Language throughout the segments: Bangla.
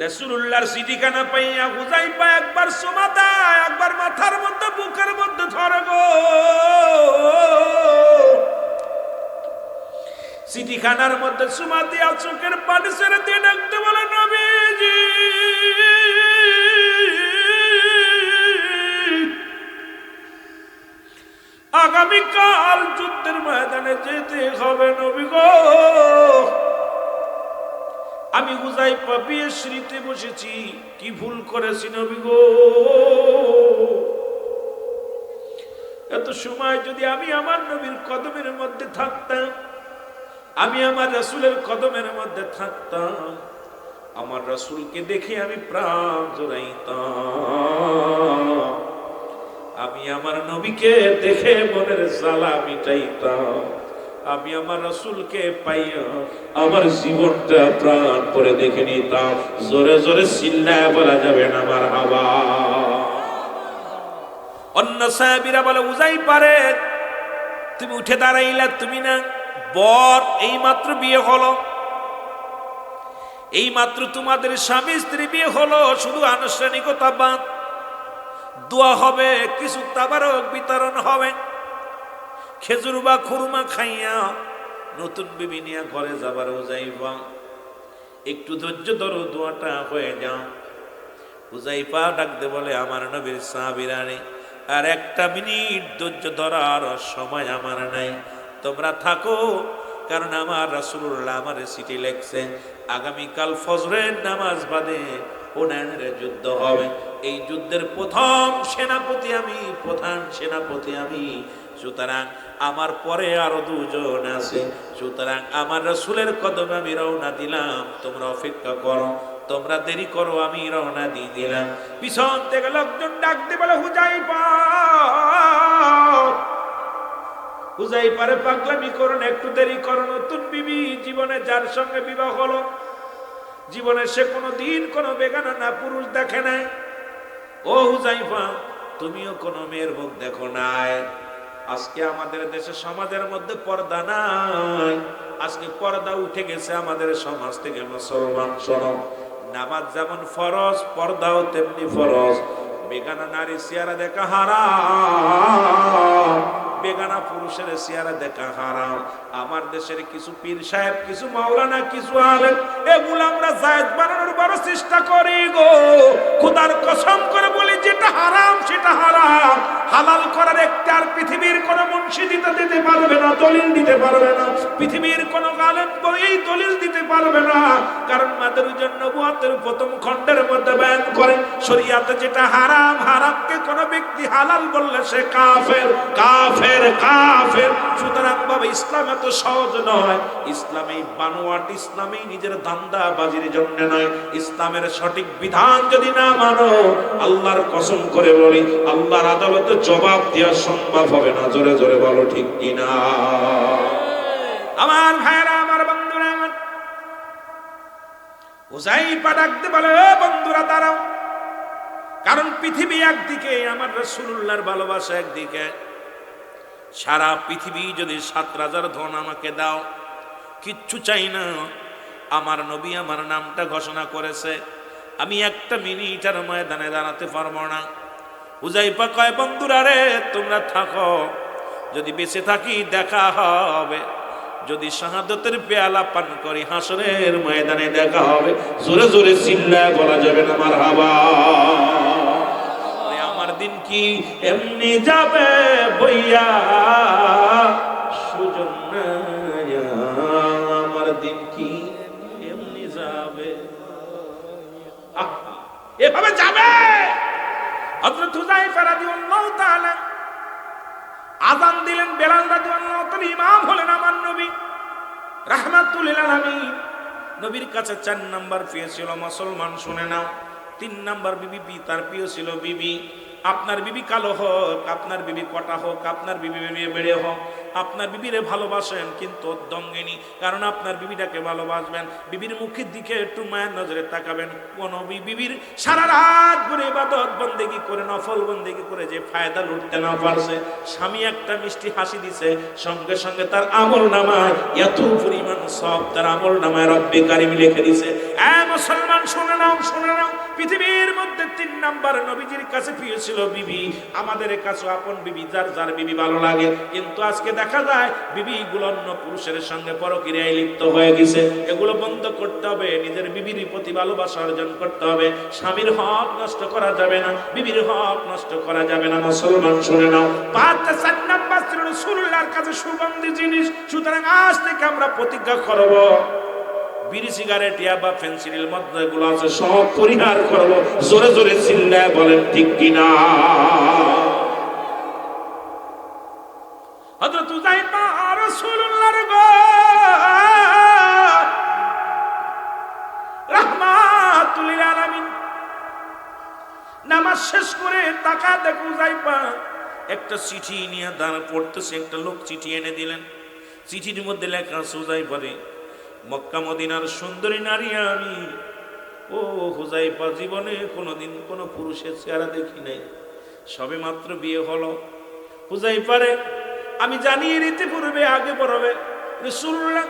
রাসূলুল্লাহর চিঠিখানা পাইয়া হুযায়ফা একবার চুমা দেয়, একবার মাথার মধ্যে বুকের মধ্যে ধরে গো। চিঠিখানার মধ্যে চুমা দিয়া চোখের পানি ছেড়ে দিয়ে ডাকতে বলে, নবীজি আগামীকাল যুদ্ধের ময়দানে যেতে হবে নবী গো। আমি হুযায়ফা বিয়ের সিঁড়িতে বসেছি, কি ভুল করেছি নবী গো। এত সময় যদি আমি আমার নবীর কদমের মধ্যে থাকতাম, আমি আমার রাসূলের কদমের মধ্যে থাকতাম, আমার রাসূলকে দেখে আমি প্রাণ জোড়াইতাম, আমি আমার নবীকে দেখে মনের জ্বালা মিটাইতাম, আমি আমার রাসূলকে পাইয়া আমার জীবনটা প্রাণ করে দেখে নিতাম। জোরে জোরে চিল্লায় বলা যাবে না মারহাবা। অন্য সাহাবীরা বলে, হুযায়ফা রে তুমি উঠে দাঁড়াইলা, তুমি না বর, এই মাত্র বিয়ে হলো, এই মাত্র তোমাদের স্বামী স্ত্রী বিয়ে হলো, শুধু আনুষ্ঠানিকতা বাদ, দোয়া হবে, কিছু তাবারক বিতরণ হবে, খেজুর বা খুরমা খাইয়া নতুন বিবি নিয়ে ঘরে যাবার হুযায়ফা একটু ধৈর্য ধরো, দোয়াটা হয়ে যাও। হুযায়ফা ডাকতে বলে, আমার নবীর সাহাবীরা রে, আর একটা মিনিট ধৈর্য ধরার সময় আমার নাই, তোমরা থাকো, কারণ আমার রাসূলুল্লাহ আমার চিঠি লেখছে আগামীকাল ফজরের নামাজ বাদে হুনাইনের যুদ্ধ হবে, এই যুদ্ধের প্রথম সেনাপতি আমি, প্রধান সেনাপতি আমি, সুতরাং আমার পরে আরো দুজন আছে, সুতরাং আমার রাসূলের কদমে আমি রওনা দিলাম, তোমরা অপেক্ষা করো, তোমরা দেরি করো, আমি রওনা দিয়ে দিলাম। পিছন থেকে লোকজন ডাকতে বলে, হুযায়ফা হুযায়ফারে পাগলামি করো না, একটু দেরি করো, নতুন বিবি, জীবনে যার সঙ্গে বিবাহ হলো, জীবনে সে কোনো দিন কোনো বেগানা না পুরুষ দেখে নাই, ও হুযায়ফা তুমিও কোনো মেয়ের মুখ দেখো নাই, আজকে আমাদের দেশে সমাজের মধ্যে পর্দা নাই, আজকে পর্দা উঠে গেছে আমাদের সমাজ থেকে। মুসলমান শোনো, নামাজ যেমন ফরজ, পর্দাও তেমনি ফরজ, বেগানা নারী চেহারা দেখা হারাম, বেগানা পুরুষের চেহারা দেখা হারাম। আমার দেশের কিছু পীর সাহেব, কিছু মাওলানা, কিছু আলেম, এগুলো আমরা জায়েজ বানানোর বড় চেষ্টা করি গো। খোদার কসম করে বলি, যেটা হারাম সেটা হারাম, হালাল করার একটা আর পৃথিবীর কোন মুন্সি দিতে পারবে না, দলিল দিতে পারবে না, পৃথিবীর কোন আলেম এই দলিল দিতে পারবে না, কারণ মাদারুজান নবুওয়াতের প্রথম খণ্ডের মধ্যে বয়ান করে, শরীয়তে যেটা হারাম, হারামকে কোন ব্যক্তি হালাল বললে সে কাফের, কাফের, কাফের। সুতরাং বাবা, ইসলাম এত সহজ নয়, ইসলাম এই বানোয়াট, ইসলাম এই নিজের ধান্দাবাজির জন্য নয়, ইসলামের সঠিক বিধান যদি না মানো, আল্লাহর কসম করে বলি, আল্লাহর আদালতে জবাব দেওয়া সম্ভব হবে না। জোরে জোরে বলো ঠিক কিনা। আমার ভাইরা, আমার বন্ধুরা, আমার হুযায়ফা ডাকতে বলে, বন্ধুরা দাঁড়াও, কারণ পৃথিবী একদিকে, আমার রাসূলুল্লাহর ভালোবাসা একদিকে, সারা পৃথিবী যদি 7 রাজার ধন আমাকে দাও, কিচ্ছু চাই না, আমার নবী আমার নামটা ঘোষণা করেছে, আমি একটা মিনিটের ময়দানে দাঁড়াতে পারবো না। হুযায়ফা কয়, বন্ধুরা রে তোমরা থাকো, যদি বেঁচে থাকি দেখা হবে, যদি শাহাদাতের পেয়ালা পান করি হাসরের ময়দানে দেখা হবে। জোরে জোরে চিল্লায় বলা যাবে না মারহাবা। আমার দিন কি এমনি যাবে বইয়া, সুজন আমার দিন কি এমনি যাবে, এভাবে যাবে। হযরত হুযায়ফা রাদিয়াল্লাহু তাআলা আযান দিলেন, বেলাল রাদিয়াল্লাহু তাআলা ইমাম হলেন। আমার নবী রাহমাতুল লিল আলামিন, নবীর কাছে 4 নাম্বার প্রিয় ছিল মুসলমান, শুনে নাও। 3 নাম্বার বিবি, তার প্রিয় ছিল বিবি। আপনার বিবি কালো হোক, আপনার বিবি কটা হোক, আপনার বিবি বেড়ে হোক, আপনার বিবিরে ভালোবাসেন কিন্তু দঙ্গিনী, কারণ আপনার বিবিটাকে ভালোবাসবেন, বিবির মুখের দিকে একটু মায়ের নজরে তাকাবেন। কোন বিবির সারা রাত ধরে ইবাদত বন্দেগী করে, নফল বন্দেগী করে যে ফায়দা লুটতে না পারছে, স্বামী একটা মিষ্টি হাসি দিছে, সঙ্গে সঙ্গে তার আমল নামায় এত পরিমাণ সব তার আমল নামায় রব্বে কারিম লিখে দিছে। মুসলমান শুনে নাও, পৃথিবীর মধ্যে 3 নাম্বার নবীজির কাছে প্রিয় ছিল বিবি, আমাদের কাছে আপন বিবি, যার যার বিবি ভালো লাগে। কিন্তু আজকে দেখা যায় বিবিগুলো অন্য পুরুষের সঙ্গে পরকীয়ায় লিপ্ত হয়ে গেছে। এগুলো বন্ধ করতে হবে, নিজের বিবির প্রতি ভালোবাসা অর্জন করতে হবে। স্বামীর হক নষ্ট করা যাবে না, বিবির হক নষ্ট করা যাবে না। মুসলমান শুনে নাও, 4 নাম্বার ছিল রাসূলুল্লাহর কাছে সুগন্ধি জিনিস। সুতরাং আজ থেকে আমরা প্রতিজ্ঞা করব, বিড়ি, সিগারেট, ইয়াবা, ফেন্সিডিল, মদ এগুলো আছে সব পরিহার করব। জোরে জোরে চিল্লায় বলেন ঠিক কিনা? হযরত উযাইফা রাসূলুল্লাহর গো রাহমাতুল লিল আলামিন নামাজ শেষ করে তাকা দেখো উযাইফা একটা চিঠি নিয়ে দাঁড়া পড়তেছে। একটা লোক চিঠি এনে দিলেন। চিঠির মধ্যে লেখা আছে, উযাইফা রে, মক্কা মদিনার সুন্দরী নারী আমি। ও হুযাইফা, জীবনে কোনোদিন কোনো পুরুষের চেহারা দেখি নাই, সবে মাত্র বিয়ে হলো। হুযাইফা রে, আমি জানি এর ইতিপূর্বে আগে পড়বে রাসূলুল্লাহ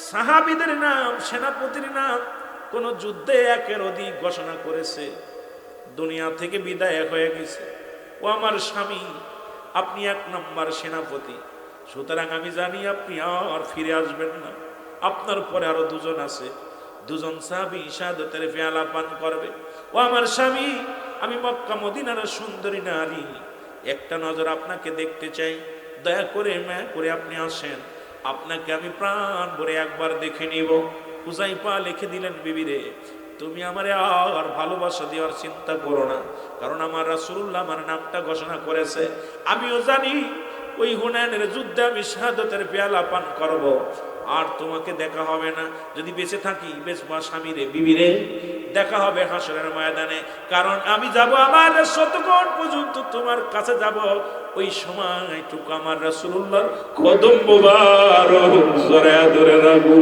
সাহাবীদের নাম, সেনাপতির নাম কোন যুদ্ধে একের অধিক ঘোষণা করেছে, দুনিয়া থেকে বিদায় হয়ে গেছে। ও আমার স্বামী, আপনি 1 নম্বর সেনাপতি, সুতরাং আমি জানি আপনি আর ফিরে আসবেন না। আপনার পরে আরো 2 জন আছে, 2 জন সাহাবী শাহাদাতের পেয়ালা পান করবে। ও আমার স্বামী, আমি মক্কা মদিনার সুন্দরী নারী, একটা নজর আপনাকে দেখতে চাই, দয়া করে মায়া করে আপনি আসেন, আপনাকে আমি প্রাণ ভরে একবার দেখে নিব। হুযাইফা লিখে দিলেন, বিবিরে, তুমি আমারে আর ভালোবাসা দেওয়ার চিন্তা করো না, কারণ আমার রাসূলুল্লাহ আমার নামটা ঘোষণা করেছে। আমিও জানি ওই হুনাইনের যুদ্ধে আমি শাহাদাতের পেয়ালা পান করব, আর তোমাকে দেখা হবে না। যদি বেঁচে থাকি, বেঁচবা স্বামীরে, বিবিরে, দেখা হবে হাসরের ময়দানে। কারণ আমি যাব আমার শতকোণ পর্যন্ত তোমার কাছে যাব, ওই সময়টুকু আমার রাসূলুল্লাহর কদম মুবারক জড়ায়া ধরে রাখবো।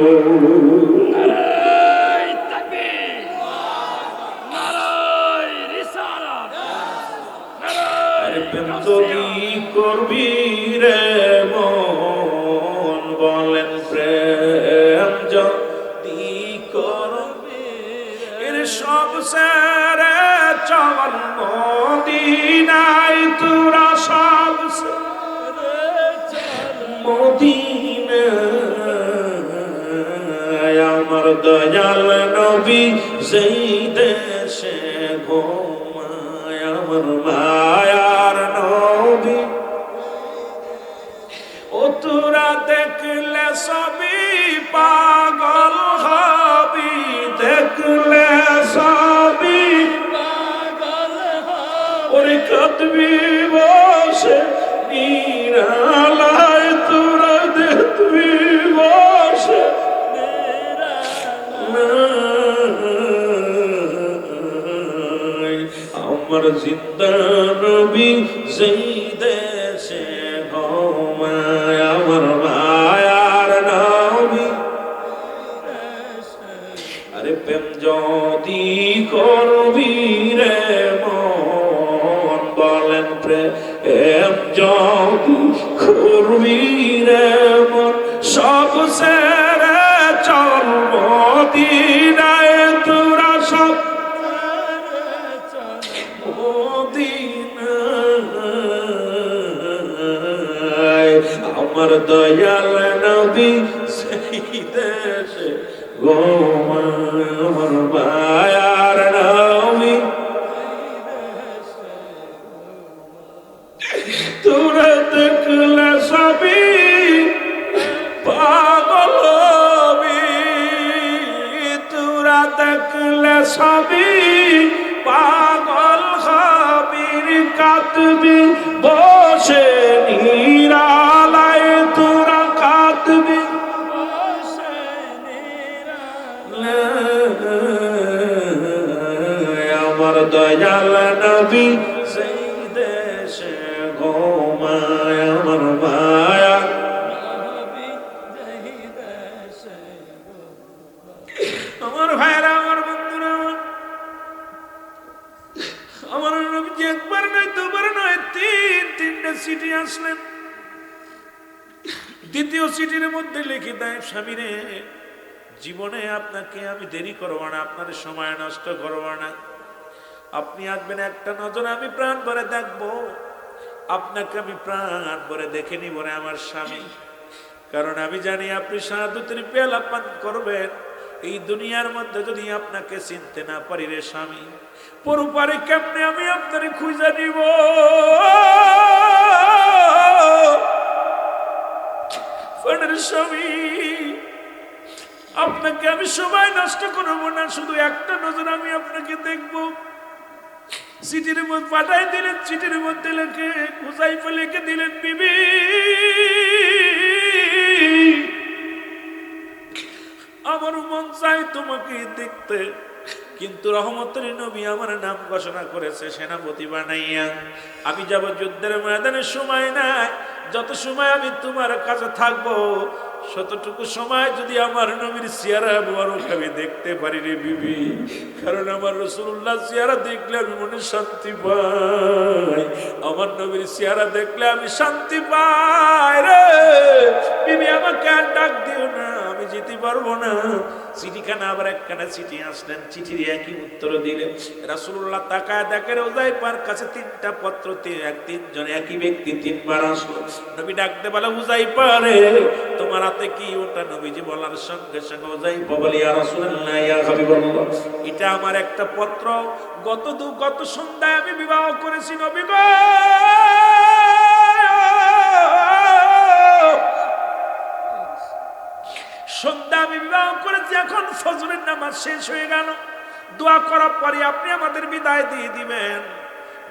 যদি করবি রে মন, বলেন প্রেম যদি করবি, এর সব সেরে চল মদিনায়, তোরা সব সেরে মদিনায়। আমার দয়াল নবী সেই দেশে ঘুমায়, আমার মায়ার নবী। ও তোরা দেখলে সবই পাগল হবি, দেখলে সবই পাগল হবি। ওরে কাঁদবি বসে নিরালায়, তোরা দেখবি বসে আমার জিন্দা নবী সেই দেশে ঘুমায়, আমার মায়ার নবী। আরে প্রেম যদি করবি রে মন, বলেন প্রেম যদি করবি রে মন, সব সেরে চল মদিনায়, তোরা সব মদিনায়। আমার দয়াল নবী সেই দেশে ঘুমায়, আমার মায়ার নবী। তোরা দেখলে সবই পাগল হবি, তোরা দেখলে সবই পাগল হবি। কাঁদবি বসে নিরালায়, তোরা কাঁদবি বসে নিরালায়। আমার দয়াল নবী সেই দেশে ঘুমায়, আমার মায়া নবী সেই দেশে। আমার ভাইরা, আমার বন্ধুরা, আমার নবীজি একবার নয়, দুবার নয়, 3-3টে চিঠি আসলেন। দ্বিতীয় চিঠির মধ্যে লিখে দেয়, স্বামীরে, জীবনে আপনাকে আমি দেরি করবো না, আপনার সময় নষ্ট করবো না। আপনি আসবেন, একটা নজর আমি প্রাণ ভরে দেখবো, আপনাকে আমি প্রাণ ভরে দেখে নিব রে আমার স্বামী। কারণ আমি জানি আপনি শাহাদাতের পেয়ালা পান করবেন। এই দুনিয়ার মধ্যে যদি আপনাকে চিনতে না পারি রে স্বামী, পরপারে কেমনে আমি আপনারে খুঁজে নিব? স্বামী, আপনাকে আমি সময় নষ্ট করবো না, শুধু একটা নজর আমি আপনাকে দেখবো। চিঠির মধ্যে পাঠাই দিলেন, চিঠির মধ্যে লেখে হুযায়ফা লিখে দিলেন, বিবি আমার মন চাই তোমাকে দেখতে, কিন্তু রহমতের নবী আমার নাম ঘোষণা করেছে সেনাপতি বানাইয়া। আমি যাব যুদ্ধের ময়দানে, সময় নাই। যত সময় আমি তোমার কাছে থাকবো, ততটুকু সময় যদি আমার নবীর চেহারা মুবারক আমি দেখতে পারি রে বিবি। কারণ আমার রাসূলুল্লাহ চেহারা দেখলে আমি মনে শান্তি পাই, আমার নবীর চেহারা দেখলে আমি শান্তি পাই রে বিবি। আমাকে আর ডাক দিও না, আমি যেতে পারবো না। চিঠিখানা আবার একখানা চিঠি আসলেন, চিঠির একই উত্তর দিলেন। রাসূলুল্লাহ তাকায় দেখেন হুযায়ফার কাছে তিনটা পত্র, তিনজন একই ব্যক্তি তিনবার আসলো। নবী ডাকতে বলে, হুযায়ফা রে তোমার হাতে কি ওটা? নবীজি বলার সঙ্গে সঙ্গে হুযায়ফা বলে, ইয়া রাসূলুল্লাহ, ইয়া হাবিবাল্লাহ, এটা আমার একটা পত্র। গত সন্ধ্যায় আমি বিবাহ করেছি নবী গো। সন্ধ্যা আমি বিবাহ করেছি, এখন ফজরের নামাজ শেষ হয়ে গেল, দোয়া করার পরে আপনি আমাদের বিদায় দিয়ে দিবেন।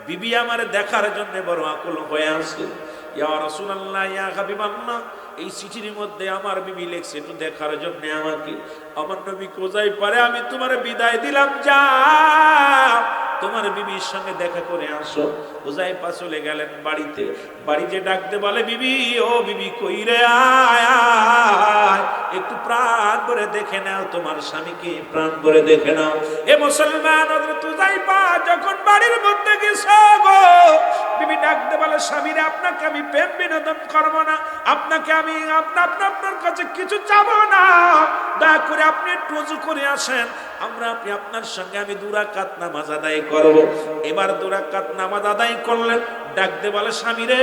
বিবি আমারে দেখার জন্য বড় আকুল হয়ে আছে। ইয়া রাসূলুল্লাহ, ইয়া হাবিবাল্লাহ, এই চিঠির মধ্যে আমার বিবি লিখছে একটু দেখার জন্য আমাকে। আমার নবী কোজাই পারে, আমি তোমার বিদায় দিলাম, যাও তোমার বিবির সঙ্গে দেখা করে আসো। হুযায়ফা চলে গেলেন বাড়িতে। বাড়িতে ডাকতে বলে, বিবি ও বিবি কই রে, আয় আয়, একটু প্রাণ ভরে দেখে নাও তোমার স্বামীকে, প্রাণ ভরে দেখে নাও। এ মুসলমান, হযরত হুযায়ফা যখন বাড়ির মধ্যে গেছে গো, বিবি ডাকতে বলে, স্বামীরে আপনাকে আমি প্রেম বিনোদন করবো না, আপনাকে আমি আপনার কাছে কিছু চাবো না, দয়া করে আপনি একটু ওযু করে আসেন, আপনি আপনার সঙ্গে আমি 2 রাকাত নামাজ আদায় করব। এবার 2 রাকাত নামাজ আদায় করলেন। ডাকতে বলে, স্বামী রে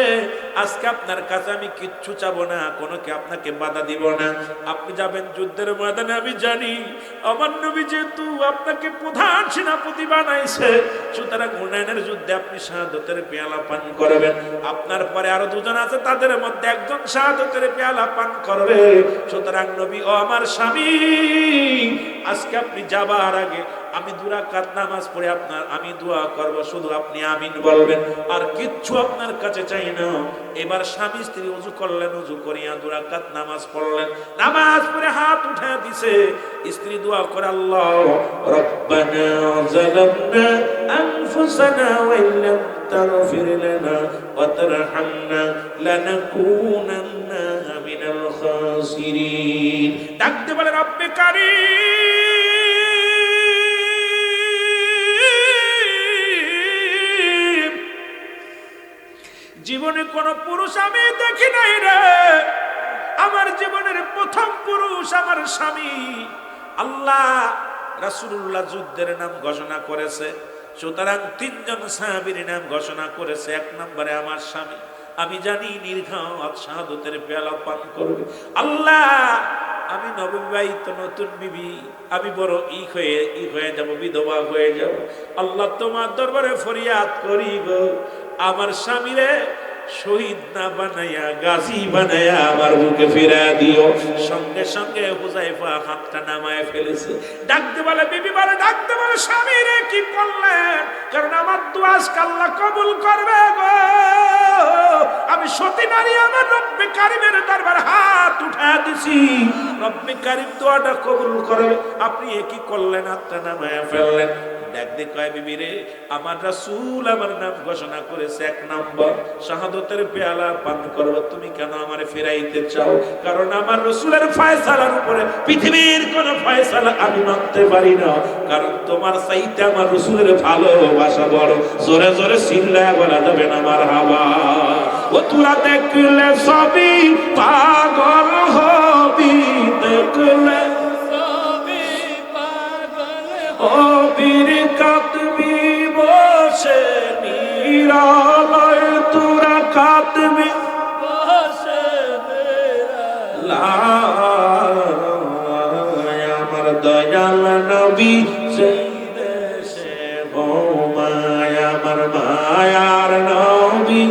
আজকে আপনার কাছে আমি কিচ্ছু চাবো না, কোনোকে আপনাকে বাধা দিব না, আপনি যাবেন যুদ্ধের ময়দানে। আমি জানি আমার নবী যেহেতু আপনাকে প্রধান সেনাপতি বানাইছে, সুতরাং হুনাইনের যুদ্ধে আপনি শাহাদাতের পেয়ালা পান করবেন। আপনার পরে আরো 2 জন আছে, তাদের মধ্যে একজন শাহাদাতের পেয়ালা পান করবে। সুতরাং নবী ও আমার স্বামী, আজকে আপনি যাবার আগে আমি 2 রাকাত নামাজ পড়ে আমি দোয়া করব, শুধু আপনি আমিন বলবেন, আর কিচ্ছু আপনার কাছে চাই না। এবার স্বামী স্ত্রী ওযু করলেন, ওযু করিয়া 2 রাকাত নামাজ পড়লেন। নামাজ পড়ে হাত উঠে দিছে, স্ত্রী দোয়া করে, আল্লাহ রব্বানা যালামনা আনফুসানা ওয়া ইল্লাম তাগফির লানা ওয়া তারহামনা লানাকুনান্না মিনাল খাসিরিন। ডাকতে বলে, রব্বে কারীম, জীবনে কোন পুরুষ আমি দেখি নাই রে, আমার জীবনের প্রথম পুরুষ আমার স্বামী। আল্লাহ রাসূলুল্লাহ যুদ্ধের নাম ঘোষণা করেছে, সুতরাং 3 জন সাহাবীর নাম ঘোষণা করেছে। 1 নম্বরে আমার স্বামী। আমি জানি নির্ঘাত শাহাদাতের পেয়ালা পান করবে। আল্লাহ, আমি নববিবাহিত নতুন বিবি, আমি বড় ই হয়ে যাব, বিধবা হয়ে যাব। আল্লাহ তোমার দরবারে ফরিয়াদ করি গো, আমার স্বামীরে শহীদ না বানাইয়া গাজী বানাইয়া আমার বুকে ফিরা দিও। সঙ্গে সঙ্গে হুযায়ফা হাতটা নামায় ফেলেছে। ডাকতে বলে, বিবি বলে, ডাকতে বলে, স্বামী রে কি করলেন? কারণ আমার দোয়া আল্লাহ কবুল করবে গো। আমি সতী নারী, আমার রব্বে কারীমের দরবারে হাত উঠা দিছি, রব্বে কারীম দোয়াটা কবুল করবে। আপনি কি করলেন? হাতটা নামায় ফেললেন। ডাকতে কয়, বিবি রে আমার রাসূল আমার নাম ঘোষণা করেছে, 1 নম্বর শাহাদাতের পেয়ালা পান করবে, তুমি কেন আমারে ফেরাইতে চাও? কারণ আমার রাসূলের ফয়সালার উপরে পৃথিবীর কোন ফয়সালা আমি মানতে পারি না, কারণ তোমার চাইতে আমার রাসূলের ভালোবাসা বড়। জোরে জোরে চিল্লায়া বলা যাবে না মারহাবা। ও তোরা দেখলে সবই পাগল হবি, দেখলে অবির কাঁদবি বসে নিরালয় তোরা কাঁদবি বসে আমার দয়াল নবী সেই দেশে ঘুমায় আমার মায়ার নবী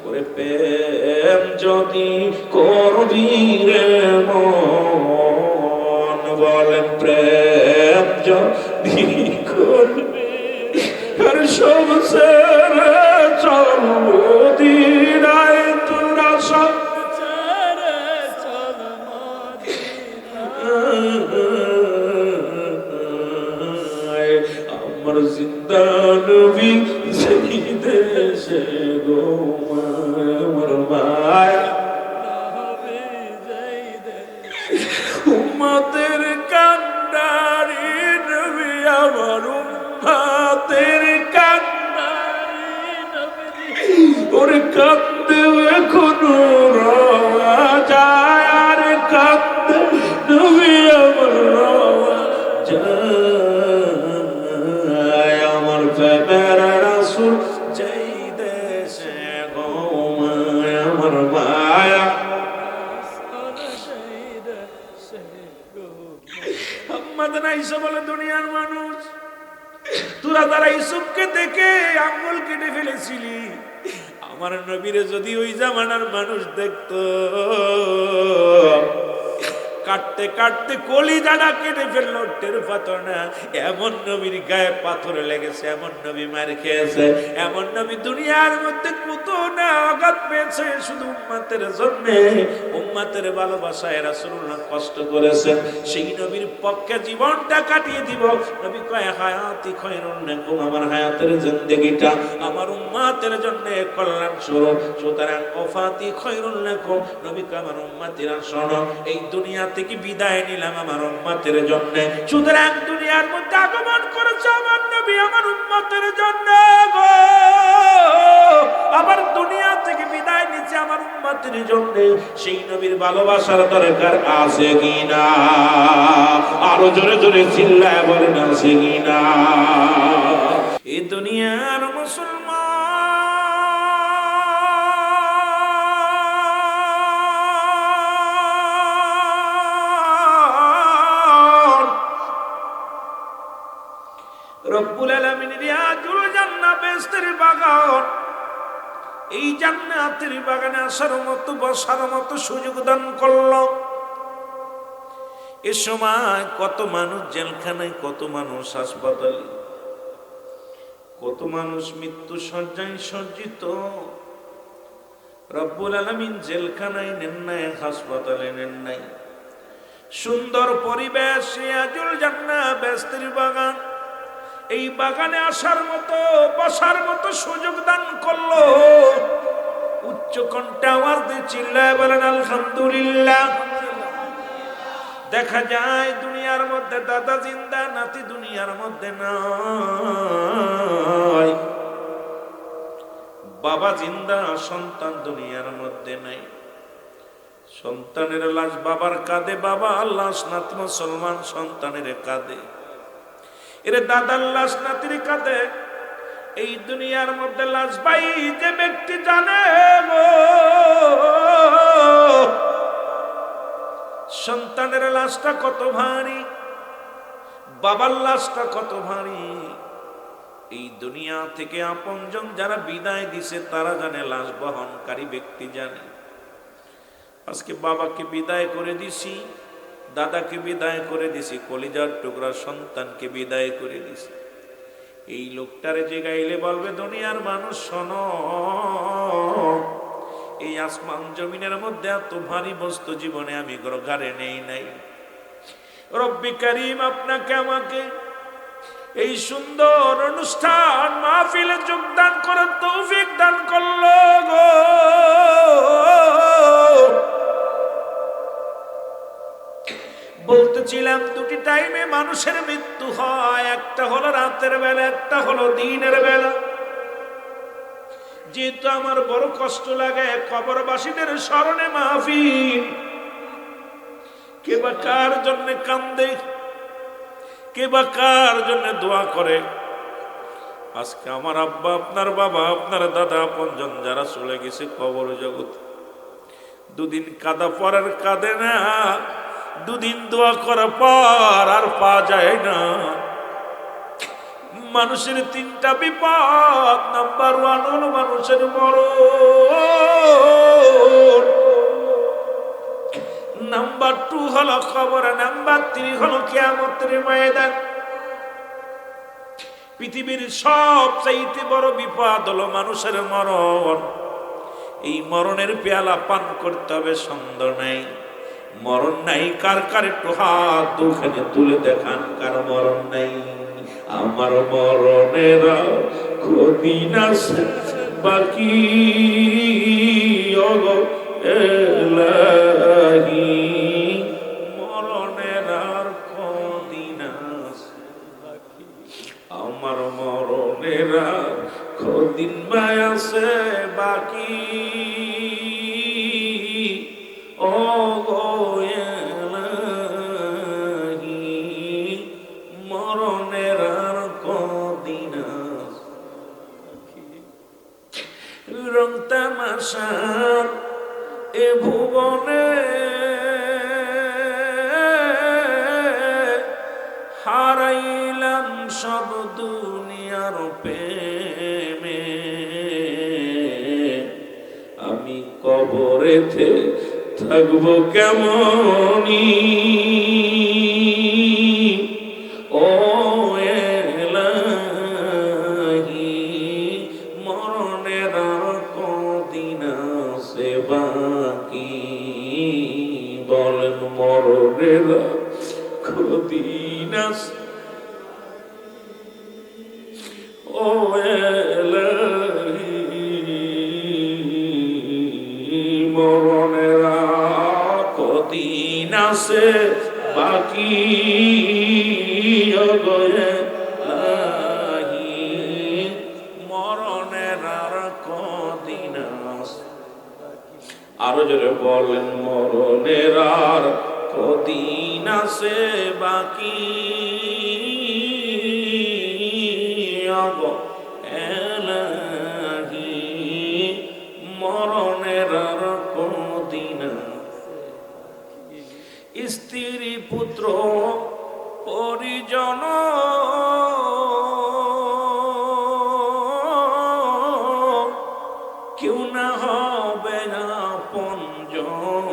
ওরে প্রেম যদি করবি রে মন বলেন প্রেম যদি করবি আর সব ছেড়ে চলব দিনায় তোরা সব ছেড়ে চলব আমার জিন্দা নবী সেই দেশে ঘুমায় আমার মায়া উম্মতের কান্ডারি নবী আমার উম্মতের কান্ডারি নবী ওরে কান্দে এখনো রওয়া যায় আর কান্দে নবী আমার রওয়া যায় আমার প্রেমের রাসূল যেই দেশে ঘুমায় আমার মায়া বলে দুনিয়ার মানুষ তোরা তারা ইসুফকে দেখে আঙ্গুল কেটে ফেলেছিলি আমার নবীরে যদি ওই জামানার মানুষ দেখতো কাটতে কাটতে কলিজাটা কেটে ফেললো টের পাতো না এমন নবীর গায়ে পাথর লেগেছে এমন নবী মার খেয়েছে এমন নবী দুনিয়ার মধ্যে কত না আঘাত পেয়েছে শুধু উম্মতের জন্য উম্মতের ভালোবাসায় রাসূলুল্লাহ কষ্ট করেছেন সেই নবীর পক্ষে জীবনটা কাটিয়ে দিব নবী কয় হায়াতি খায়রুন লাকুম আমার হায়াতের জিন্দেগিটা আমার উম্মতের জন্য কল্যাণ স্বরূপ সুতরাং ওফাতি খায়রুন লাকুম নবী কয় আমার উম্মতিরা শোনো এই দুনিয়া থেকে বিদায় নিলাম আমার উম্মতের জন্য সুতরাং দুনিয়ার মধ্যে আগমন করেছে আমার নবী আমার উম্মতের জন্য গো আবার দুনিয়া থেকে বিদায় নিচ্ছে আমার উম্মতের জন্য সেই নবীর ভালোবাসার দরকার আছে কিনা আরো জোরে জোরে চিল্লায় বলেন আছে কিনা এই দুনিয়ার মুসলমান রব্বুল আলামিনের রিয়াজুল জান্নাত বেহেশতের বাগান এই জান্নাতের বাগানে আসার মতো বসার মতো সুযোগ দান করলো এ সময় কত মানুষ জেলখানায় কত মানুষ হাসপাতালে কত মানুষ মৃত্যু শয্যায় সজ্জিত রব্বুল আলামিন জেলখানায় নেন নাই হাসপাতালে নেন নাই সুন্দর পরিবেশ রিয়াজুল জান্নাত বেহেশতের বাগান এই বাগানে আসার মতো বসার মতো সুযোগ দান করলো উচ্চ কণ্ঠে আওয়াজ দিয়ে চিল্লায় বলেন আলহামদুলিল্লাহ দেখা যায় দুনিয়ার মধ্যে দাদা জিন্দা নাতি দুনিয়ার মধ্যে নাই বাবা জিন্দা সন্তান দুনিয়ার মধ্যে নাই সন্তানের লাশ বাবার কাঁধে বাবা লাশ নাতি মুসলমান সন্তানের কাঁধে এর দাদার লাশ নাতির কাঁধে এই দুনিয়ার মধ্যে লাশ ভাই যে ব্যক্তি জানে সন্তানের লাশটা কত ভারী বাবার লাশটা কত ভারী এই দুনিয়া থেকে আপনজন যারা বিদায় দিছে তারা জানে লাশ বহনকারী ব্যক্তি জানে আজকে বাবাকে বিদায় করে দিছি দাদাকে বিদায় করে দিছি কলিজার টুকরা সন্তানকে বিদায় করে দিছি এই লোকটারে যে গাইলে বলবে দুনিয়ার মানুষ শোনো এই আসমান জমিনের মধ্যে এত ভারী বস্তু জীবনে আমি ঘরে নেই নাই রব্বি করিম আপনাকে আমাকে এই সুন্দর অনুষ্ঠান মাহফিলে যোগদান করার তৌফিক দান করলো গো বলতেছিলাম দুটি টাইমে মানুষের মৃত্যু হয় একটা হলো রাতের বেলা একটা হলো দিনের বেলা যেহেতু আমার বড় কষ্ট লাগে কবরবাসীদের স্মরণে মাহফিল কে বা কার জন্য কান্দে কে বা কার জন্য দোয়া করে। আজকে আমার আব্বা, আপনার বাবা, আপনার দাদা, আপনজন যারা চলে গেছে কবর জগৎ, দুদিন কাঁদা পরের কাঁদে না, দুদিন দোয়া করার পর আর পাওয়া যায় না। মানুষের তিনটা বিপদ, নাম্বার 1 হলো মানুষের মরণ, নাম্বার 2 হলো খবর, নাম্বার 3 হলো কিয়ামতের ময়দান। পৃথিবীর সবচাইতে বড় বিপদ হলো মানুষের মরণ। এই মরণের পেয়ালা পান করতে হবে, সন্দেহ নাই। মরণ নাই কার কার একটু হাত দুখানে তুলে দেখান, কার মরণ নাই। আমার মরণের কদিন আছে বাকি, ওগো এলাহি, মরণের আর কদিন আছে বাকি, আমার মরণের আর কদিন বাই আছে বাকি, ওগো এলাহি, মরণের আর কদিন আছে বাকি। রং তামাশার এ ভুবনে হারাইলাম সব দুনিয়ার প্রেমে, আমি কবরেতে থাকবো কেমনি, ও এলাহি, মরণের আর কদিন আছে বাকি, বলেন মরণের আর কদিন আছে, ও এলাহি, মরণের আর কদিন আছে বাকি, ওগো এলাহি, মরণের আর কদিন আছে। আরো জোরে বলেন মরণের আর কদিন আছে বাকি, ওগো এলাহি, মরণের আর কদিন আছে। স্ত্রী পুত্র পরিজন কেউ না হবে আপনজন,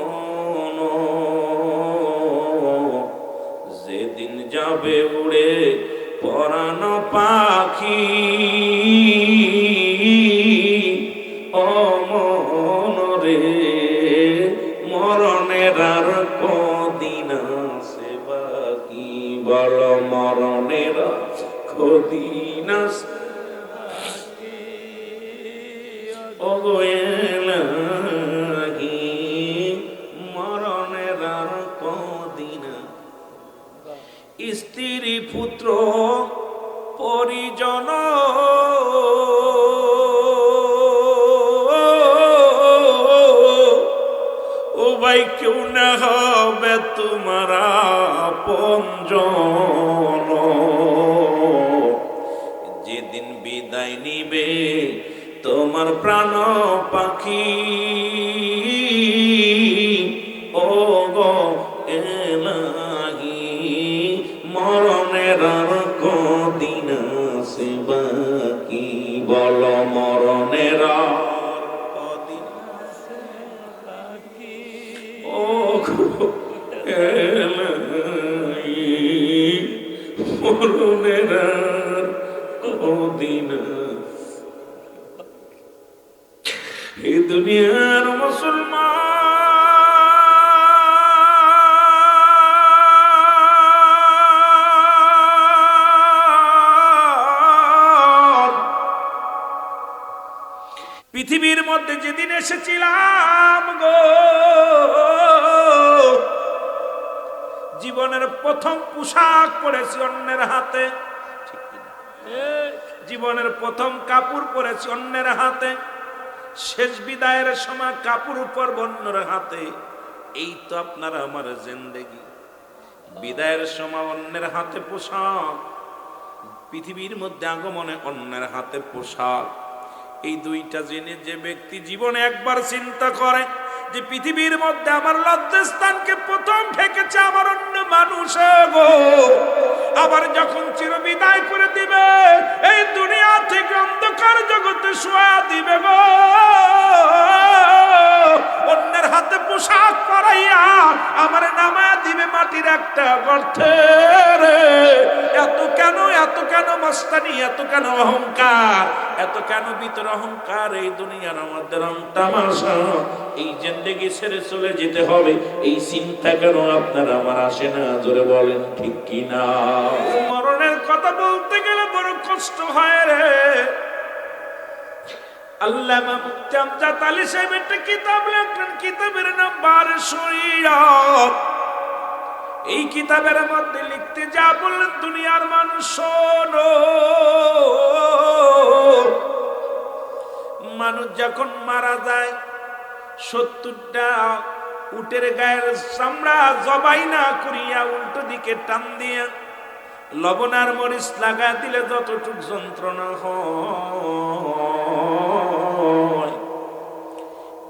যেদিন যাবে উড়ে পরাণ পাখি, অমন রে, মরণের আর কদিন আছে বাকি, বল মরণের কদিন আছে বাকি, ওগো এলাহি, মরণের আর কদিন। স্ত্রী পুত্র পরিজন ও ভাই কেউ না হবে তোমার আপনজন, যেদিন বিদায় নিবে তোমার প্রাণ পাখি, ওগো এলাহি, মরণের আর কদিন আছে বাকি, বল মরণের আর কদিন আছে বাকি, ওগো এলাহি, মরণের আর কদিন আছে। এই দুনিয়ার মুসলমান পৃথিবীর মধ্যে যেদিন এসেছিলাম গো, জীবনের প্রথম পোশাক পরেছি অন্যের হাতে, জীবনের প্রথম কাপড় পরেছি অন্যের হাতে, শেষ বিদায়ের সময় কাপড় উপর অন্যের হাতে। এই তো আপনারা আমার জিন্দেগি। বিদায়ের সময় অন্যের হাতে পোশাক, পৃথিবীর মধ্যে আগমনে অন্যের হাতে পোশাক। এই দুইটা জেনে যে ব্যক্তি জীবনে একবার চিন্তা করে যে পৃথিবীর মধ্যে আমার লজ্জাস্থানকে প্রথম ঠেকেছে আমার অন্য মানুষ গো, আবার যখন চিরবিদায় করে দিবে এই দুনিয়া থেকে অন্ধকার জগতে শোয়া দিবে গো, অন্যের হাতে পোশাক পরাইয়া আমার নামায়া দিবে মাটির একটা গর্তে রে। এত কেন মস্তানি, এত কেন অহংকার, এত কেন ভিতর অহংকার? এই দুনিয়ার আমাদের রং তামাশা, এই জিন্দেগি ছেড়ে চলে যেতে হবে, এই চিন্তা কেন আপনার আমার আসে না? জোরে বলেন ঠিক কিনা? মরণের কথা বলতে গেলে বড় কষ্ট হয় রে। আল্লামা মুফতি আমজাদ আলী সাহেব একটা কিতাব লেখলেন, কিতাবের নাম বারে শরীয়ত। এই কিতাবের মধ্যে লিখতে যা বললেন, দুনিয়ার মানুষ শোনো, মানুষ যখন মারা যায় 70টা উটের গায়ের চামড়া জবাই না করিয়া উল্টো দিকে টান দিয়া লবণ আর মরিচ লাগা দিলে যতটুক যন্ত্রণা হয়,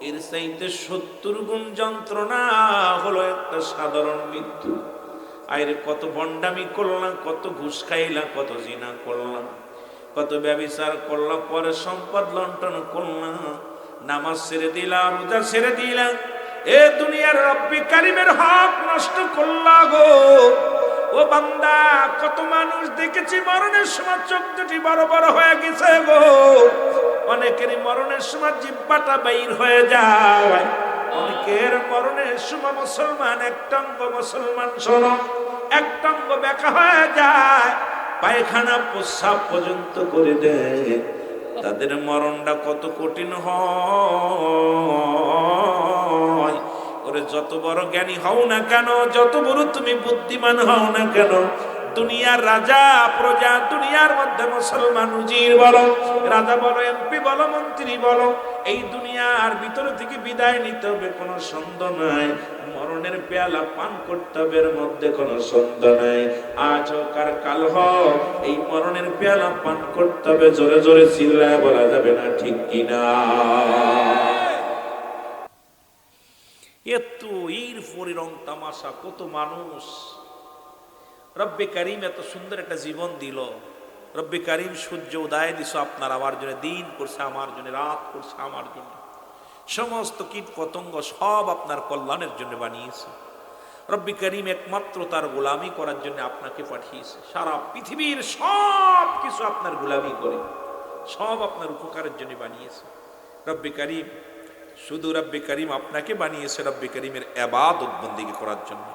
এর চাইতে 70 গুণ যন্ত্রণা হলো একটা সাধারণ মৃত্যু। আরে কত ভণ্ডামি করলাম, কত ঘুষ খাইলাম, কত জিনা করলাম, কত ব্যভিচার করলাম, পরে সম্পদ লন্ঠন করলাম, নামাজ ছেড়ে দিলাম, রোজা ছেড়ে দিলাম, এ দুনিয়ার রব্বি কারিমের হক নষ্ট করলা গো। ও বান্দা, কত মানুষ দেখেছি মরণের সময় চোখ দুটি বড় বড় হয়ে গেছে গো, অনেকেরই মরণের সময় জিহ্বাটা বাইর হয়ে যায়, অনেকের মরণের সময় মুসলমান একটাঙ্গ, মুসলমান শোনো একটাঙ্গ বেঁকা হয়ে যায়, পায়খানা প্রস্রাব পর্যন্ত করে দেয়। তাদের মরণটা কত কঠিন হয়। ওরে যত বড় জ্ঞানী হও না কেন, যত বড় তুমি বুদ্ধিমান হও না কেন, দুনিয়ার রাজা প্রজা, দুনিয়ার মধ্যে মুসলমান উজির বলো, রাজা বলো, এমপি বলো, মন্ত্রী বলো, এই দুনিয়ার ভিতর থেকে বিদায় নিতে হবে, কোনো সন্দেহ নাই। মরণের পেয়ালা পান করতে হবে, এর মধ্যে কোনো সন্দেহ নাই। আজ হোক আর কাল হোক, এই মরণের পেয়ালা পান করতে হবে। জোরে জোরে চিল্লায় বলা যাবে না ঠিক কিনা? এত এর পরে রং তামাশা, কত মানুষ। রব্বে কারিম এত সুন্দর একটা জীবন দিল, রব্বে কারিম সূর্য উদয় দিছ আপনার আমার জন্য, দিন করছে আমার জন্য, রাত করছে আমার জন্য, সমস্ত কীট পতঙ্গ সব আপনার কল্যাণের জন্য বানিয়েছে। রব্বে কারিম একমাত্র তার গোলামি করার জন্য আপনাকে পাঠিয়েছে। সারা পৃথিবীর সব কিছু আপনার গোলামি করে, সব আপনার উপকারের জন্য বানিয়েছে। রব্বে কারিম, শুধু রব্বে কারিম আপনাকে বানিয়েছে রব্বে কারিমের ইবাদত বন্দেগী করার জন্য।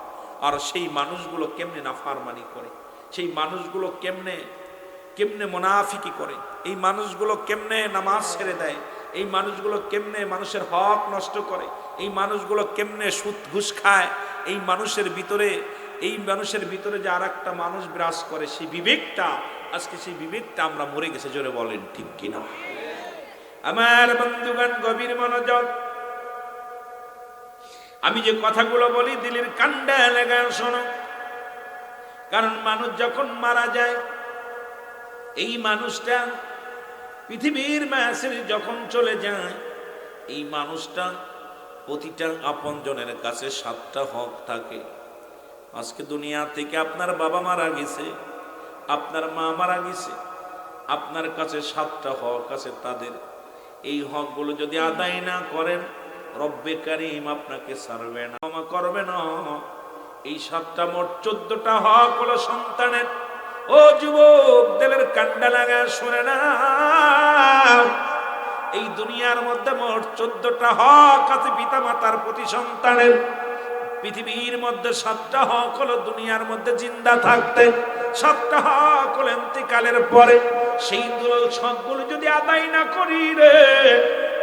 আর সেই মানুষগুলো কেমনে নাফরমানি করে, সেই মানুষগুলো কেমনে মুনাফিকি করে, এই মানুষগুলো কেমনে নামাজ ছেড়ে দেয়, এই মানুষগুলো কেমনে মানুষের হক নষ্ট করে, এই মানুষগুলো কেমনে সুদ ঘুষ খায়, এই মানুষের ভিতরে যে আর একটা মানুষ বিরাজ করে, সেই বিবেকটা, আজকে সেই বিবেকটা আমরা মরে গেছে। জোরে বলেন ঠিক কিনা? আমার বন্ধুগণ, গভীর মনোযোগ। আমি যে কথাগুলো বলি দিলের কান্ডা লাগা শোনো, কারণ মানুষ যখন মারা যায়, এই মানুষটা পৃথিবীর মাঝে যখন চলে যায়, এই মানুষটা প্রতিটা আপনজনের কাছে 7টা হক থাকে। আজকে দুনিয়া থেকে আপনার বাবা মারা গেছে, আপনার মা মারা গেছে, আপনার কাছে 7টা হক আছে তাদের। এই হকগুলো যদি আদায় না করেন, রব্বে কারিম আপনাকে ছাড়বে না, ক্ষমা করবে না। এই 7টা মোট 14টা হক হলো সন্তানের। ও যুবক, দিলের কান্ডা লাগা শুনে না, এই দুনিয়ার মধ্যে মোট 14টা হক আছে পিতা মাতার প্রতি সন্তানের। পৃথিবীর মধ্যে 7টা হক হলো দুনিয়ার মধ্যে জিন্দা থাকতে, 7টা হক হলো ইন্তিকালের পরে। সেইগুলো সবগুলো যদি আদায় না করি রে,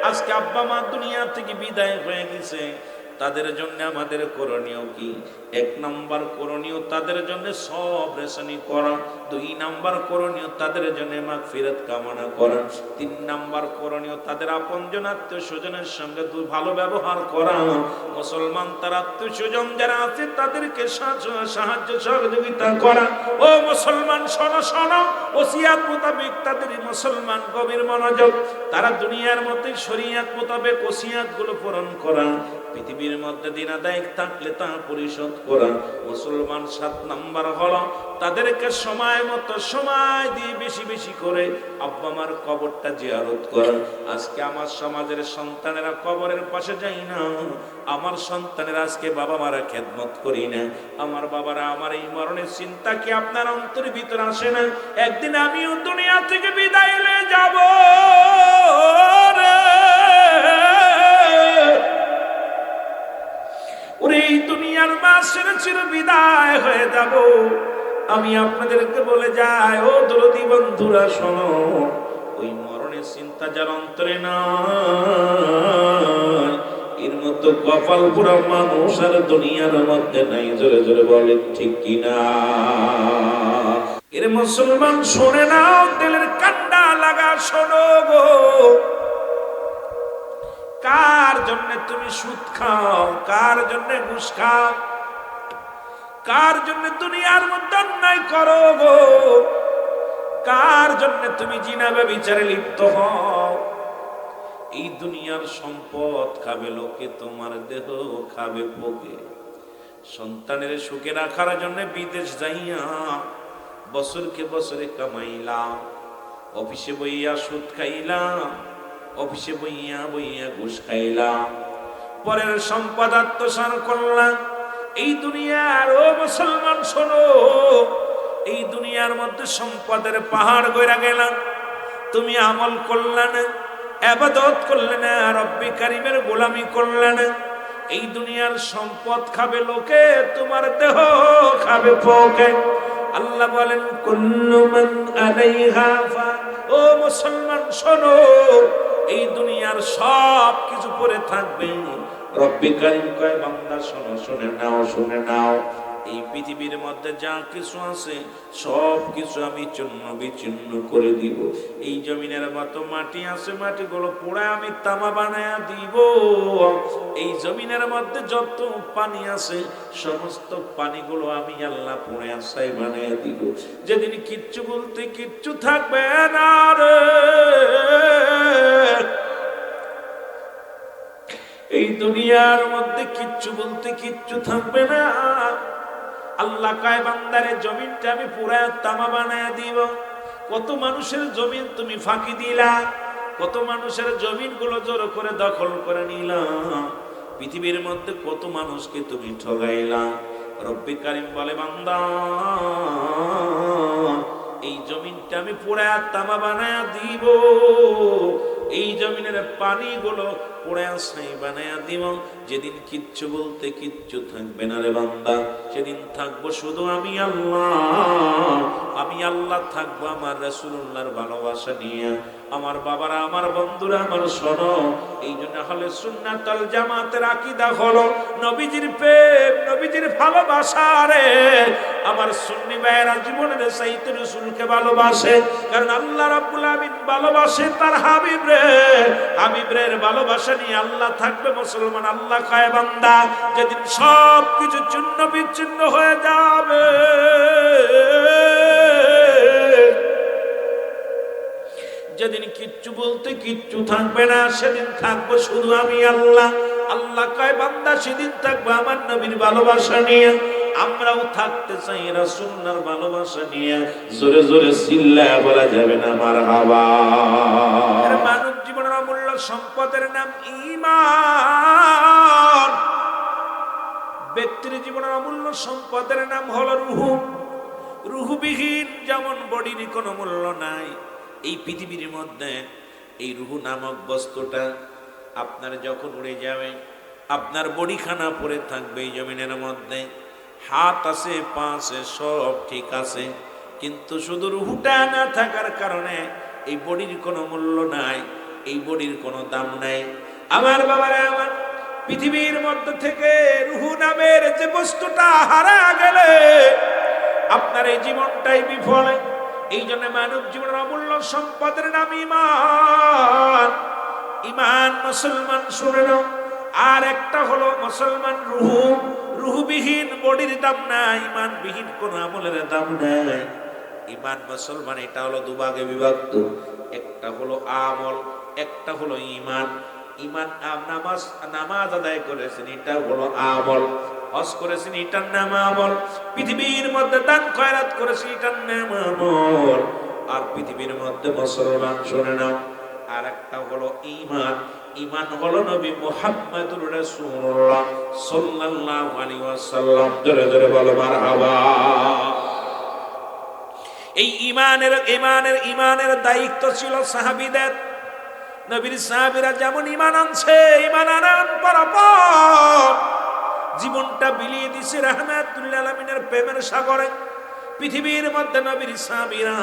আজকে আব্বা মা দুনিয়া থেকে বিদায় হয়ে গেছে, তাদের জন্য আমাদের করণীয় কি? এক নাম্বার করণীয় তাদের জন্য সব রেশনি করা, 2 নাম্বার করণীয় তাদের জন্য মাগফিরাত কামনা করা, 3 নাম্বার করণীয় তাদের আপনজন আত্মীয় স্বজনের সঙ্গে ভালো ব্যবহার করা। মুসলমান তার আত্মীয় স্বজন যারা আছে তাদেরকে সাহায্য সহযোগিতা করা। ও মুসলমান শোনো শোনো, ওসিয়াত মোতাবেক তাদের মুসলমান গভীর মনোযোগ, তারা দুনিয়ার মধ্যে শরীয়ত মোতাবেক ওসিয়াত গুলো পূরণ করা, পৃথিবীর মধ্যে দিন আদায় থাকলে তা পরিশোধ করা। মুসলমান 7 নাম্বার হলো তাদেরকে সময় মতো সময় দিয়ে বেশি বেশি করে আব্বা মার কবরটা জিয়ারত করা। আজকে আমার সমাজের সন্তানেরা কবরের পাশে যায় না, আমার সন্তানেরা আজকে বাবা মারা খেদমত করি না। আমার বাবারা আমার এই মরণের চিন্তা কি আপনার অন্তরের ভিতরে আসে না? একদিন আমিও দুনিয়া থেকে বিদায় হয়ে যাব রে। ওরে এই দুনিয়ার মাসের চির বিদায় হয়ে যাব। আমি আপনাদেরকে বলে যাই, ও দরদি বন্ধুরা শোনো, ওই মরণের চিন্তা যার অন্তরে নাই, এর মতো কপাল পুরা মানুষ আর দুনিয়ার মধ্যে নাই। জোরে জোরে বলেন ঠিক কিনা? এর মুসলমান শোনে নাও, দিলের কান্ডা লাগা শোনো গো। কার জন্য তুমি সুদ খাও? কার জন্য ঘুষ খাও? কার জন্য দুনিয়ার মধ্যে অন্যায় করো গো? কার জন্য তুমি জিনা ব্যভিচারে লিপ্ত হও? এই দুনিয়ার সম্পদ খাবে লোকে, তোমার দেহ খাবে পোকে। সন্তানের সুখে রাখার জন্য বিদেশ যাইয়া বছরকে বছরে কামাইলাম, অফিসে বইয়া সুদ খাইলাম, অফিসে বইয়া বইয়া ঘুষ খাইলাম, পরের সম্পদ আত্মসাৎ করলাম। এই দুনিয়ার, ও মুসলমান শোনো, এই দুনিয়ার মধ্যে সম্পদের পাহাড় গড়া গেলাম। তুমি আমল করলে না, ইবাদত করলে না, রব্বি কারীমের গোলামি করলে না। এই দুনিয়ার সম্পদ খাবে লোকে, তোমার দেহ খাবে পোকে। আল্লাহ বলেন কুল্লু মান আলাইহা ফান। ও মুসলমান শোনো, এই দুনিয়ার সব কিছু পড়ে থাকবে। রব্বি কারীম কয় বান্দা শোনো, শুনে নাও, শুনে নাও, এই পৃথিবীর মধ্যে যা কিছু আছে সব কিছু আমি চূর্ণ বিচূর্ণ করে দিব। এই জমিনের মতো মাটি আছে, মাটিগুলো পোড়া আমি তামা বানায়া দিব। এই জমিনের মধ্যে যত পানি আছে সমস্ত পানিগুলো আমি আল্লাহ পোড়া ছাই বানায়া দিব। যেদিন কিচ্ছু বলতে কিচ্ছু থাকবে না রে, এই দুনিয়ার মধ্যে কিচ্ছু বলতে কিচ্ছু থাকবে না। আল্লাহ কয় বান্দারে জমিনটা আমি পুরা তামা বানায়া দিব। কত মানুষের জমিন তুমি ফাঁকি দিলা, কত মানুষের জমিন গুলো জোর করে দখল করে নিলা, পৃথিবীর মধ্যে কত মানুষকে তুমি ঠগাইলা। রব্বি কারীম বলে বান্দা, এই জমিনটা আমি পুরা তামা বানায়া দিব। এই জমিনের পানিগুলো পোড়া ছাই বানায়া দিব। যেদিন কিচ্ছু বলতে কিচ্ছু থাকবে না রে বান্দা, সেদিন থাকবো শুধু আমি আল্লাহ। আমি আল্লাহ থাকবো আমার রাসূলুল্লাহর ভালোবাসা নিয়ে। আমার বাবারা, আমার বন্ধুরা, আমার শোনো, এই জন্য হলে সুন্নাত ওয়াল জামাতের আকীদা হলো নবীজির প্রেম, নবীজির ভালোবাসা রে। আমার সুন্নি ভাইয়েরা জীবনের চাইতে রাসূলকে ভালোবাসে, কারণ আল্লাহ রাব্বুল আমিন ভালোবাসে তার হাবিব রে। হাবিবের ভালোবাসা নিয়ে আল্লাহ থাকবে। মুসলমান আল্লাহ কয় বান্দা, যেদিন সব কিছু চূর্ণ বিচ্ছিন্ন হয়ে যাবে, যেদিন কিচ্ছু বলতে কিচ্ছু থাকবে না, সেদিন থাকবো শুধু আমি আল্লাহ। আল্লাহ কয় বান্দা, সেদিন থাকবো আমার নবীর ভালোবাসা নিয়ে। আমরাও থাকতে চাই রাসূলুল্লাহর ভালোবাসা নিয়ে। জোরে জোরে চিল্লায়া বলা যাবে না মারহাবা। মানব জীবনের অমূল্য সম্পদের নাম ঈমান। ব্যক্তির জীবনের অমূল্য সম্পদের নাম হলো রূহ। রূহবিহীন যেমন বডির কোনো মূল্য নাই, এই পৃথিবীর মধ্যে এই রূহ নামক বস্তুটা আপনার যখন উড়ে যাবে, আপনার বডিখানা পড়ে থাকবে এই জমিনের মধ্যে। হাত আছে, পা আছে, সব ঠিক আছে, কিন্তু শুধু রূহটা না থাকার কারণে এই বডির কোনো মূল্য নাই, এই বডির কোনো দাম নাই। আমার বাবারা, আমার পৃথিবীর মধ্য থেকে রুহু নামের যে বস্তুটা হারা গেলে আপনার এই জীবনটাই বিফল। এই জন্য মানব জীবনের অমূল্য সম্পদের নাম ঈমান। ঈমান মুসলমান শুনে নাও। আর একটা হলো মুসলমান রুহু। রুহুবিহীন বডির দাম নাই, ঈমানবিহীন কোন আমলের দাম নাই। ঈমান মুসলমান এটা হলো দুভাগে বিভক্ত, একটা হলো আমল, একটা হলো ঈমান। ঈমান নামাজ আদায় করেছেন, এটা হলো আমল। হজ করেছেন, এটার নাম আমল। পৃথিবীর মধ্যে দান খয়রাত করেছেন, এটার নাম আমল। আর পৃথিবীর মধ্যে মুসলমান শুনে নাও, আর একটা হলো ঈমান। ঈমান হলো নবী মুহাম্মদুর রাসূলুল্লাহ সাল্লাল্লাহু আলাইহি ওয়াসাল্লাম। জোরে জোরে বলো মারহাবা। এই ঈমানের দায়িত্ব ছিল সাহাবীদের। নবীর সাহাবীরা যেমন ঈমান আনছে, ঈমান আনার পর জীবনটা বিলিয়ে দিছে রাহমাতুল আলামিনের প্রেমের সাগরে। পৃথিবীর মধ্যে নবীর সাহাবীরা